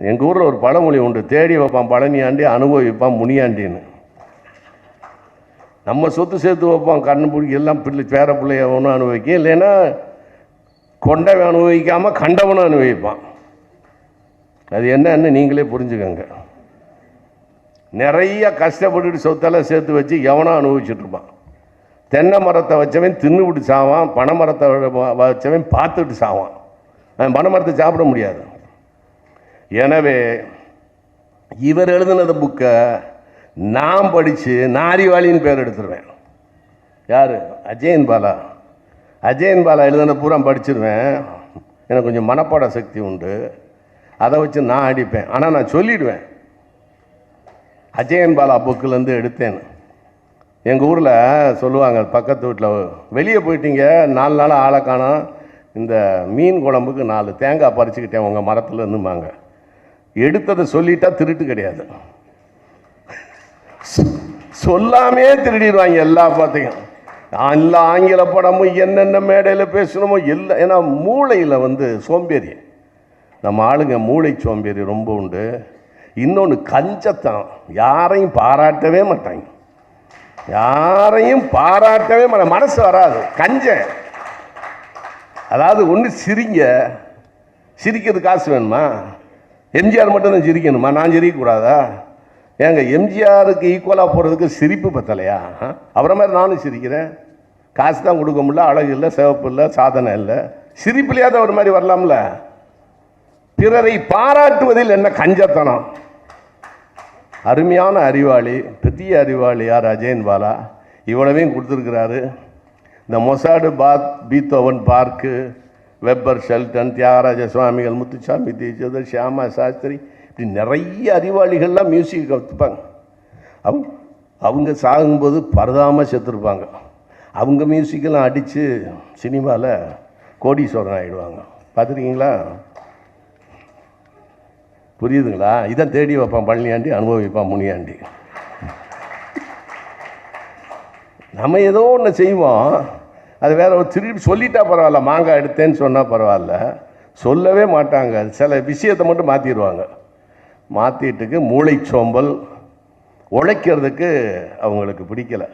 எங்கள் ஊரில் ஒரு பழமொழி உண்டு, தேடி வைப்பான் பழனியாண்டி அனுபவிப்பான் முனியாண்டின்னு. நம்ம சொத்து சேர்த்து வைப்பான், கண்ணு பிடிக்க எல்லாம் பிள்ளை பேர பிள்ளைய ஒன்றும் அனுபவிக்கும், இல்லைன்னா கொண்டவன் அனுபவிக்காமல் கண்டவனும் அனுபவிப்பான். அது என்னன்னு நீங்களே புரிஞ்சுக்கோங்க. நிறைய கஷ்டப்பட்டுட்டு சொத்தெல்லாம் சேர்த்து வச்சு எவனோ அனுபவிச்சுட்டு இருப்பான். தென்னை மரத்தை வச்சவன் தின்னுவிட்டு சாவான், பனை மரத்தை வச்சவன் பார்த்துட்டு சாவான். அவன் பனை மரத்தை சாப்பிட முடியாது. எனவே இவர் எழுதினது புக்கை நான் படித்து நாரிவாளின்னு பேர் எடுத்துருவேன். யார்? அஜயன் பாலா. அஜயன் பாலா எழுதின பூரா படிச்சிருவேன். எனக்கு கொஞ்சம் மனப்பாட சக்தி உண்டு, அதை வச்சு நான் அடிப்பேன். ஆனால் நான் சொல்லிடுவேன் அஜயன் பாலா புக்கிலேருந்து எடுத்தேன்னு. எங்கள் ஊரில் சொல்லுவாங்க, பக்கத்து வீட்டில் வெளியே போயிட்டீங்க 4 நாள் ஆளை காணோம், இந்த மீன் குழம்புக்கு 4 தேங்காய் பறிச்சுக்கிட்டேன் உங்கள் மரத்தில் இருந்துமாங்க. எடுத்ததை சொல்லிட்டா திருட்டு கிடையாது, சொல்லாமே திருடிடுவாங்க. எல்லா பார்த்தீங்க எல்லா ஆங்கில படமும் என்னென்ன மேடையில் பேசணுமோ எல்லாம். ஏன்னா மூளையில் சோம்பேறி, நம்ம ஆளுங்க மூளை சோம்பேறி ரொம்ப உண்டு. இன்னொன்று கஞ்சத்தான், யாரையும் பாராட்டவே மாட்டாங்க, யாரையும் பாராட்டவே மாட்டாங்க, மனசு வராது, கஞ்ச. அதாவது ஒன்று சிரிங்க, சிரிக்கிறது காசு வேணுமா? எம்ஜிஆர் மட்டும்தான் சிரிக்கணுமா? நான் சிரிக்கக்கூடாதா? ஏங்க எம்ஜிஆருக்கு ஈக்குவலாக போகிறதுக்கு சிரிப்பு பத்தலையா? அவரை மாதிரி நானும் சிரிக்கிறேன். காசு தான் கொடுக்க முடியல, அழகு இல்லை, சிவப்பு இல்லை, சாதனை இல்லை. சிரிப்புலையாவது ஒரு மாதிரி வரலாம்ல. பிறரை பாராட்டுவதில் என்ன கஞ்சத்தனம்? அருமையான அறிவாளி, பெரிய அறிவாளி யார்? அஜயன் பாலா. இவ்வளவையும் கொடுத்துருக்கிறாரு. இந்த மொசாடு, பீத்தோவன், பார்க்கு, வெப்பர், ஷெல்டன், தியாகராஜ சுவாமிகள், முத்துசாமி தீட்சிதர், ஷியாமா சாஸ்திரி, இப்படி நிறைய அறிவாளிகள்லாம் மியூசிக் கற்றுப்பாங்க. அவங்க சாகும்போது பரதாமல் செத்துருப்பாங்க. அவங்க மியூசிக்கெல்லாம் அடித்து சினிமாவில் கோடீஸ்வரன் ஆகிடுவாங்க. பார்த்துருக்கீங்களா? புரியுதுங்களா? இதான் தேடி வைப்பான் பழனியாண்டி, அனுபவிப்பான் முனியாண்டி. நம்ம ஏதோ ஒன்று செய்வோம், அது வேற ஒரு திருப்பி சொல்லிட்டா பரவாயில்ல. மாங்காய் எடுத்தேன்னு சொன்னால் பரவாயில்ல, சொல்லவே மாட்டாங்க. சில விஷயத்தை மட்டும் மாற்றிடுவாங்க. மாற்றிட்டுக்கு மூளை சோம்பல், உழைக்கிறதுக்கு அவங்களுக்கு பிடிக்கலை.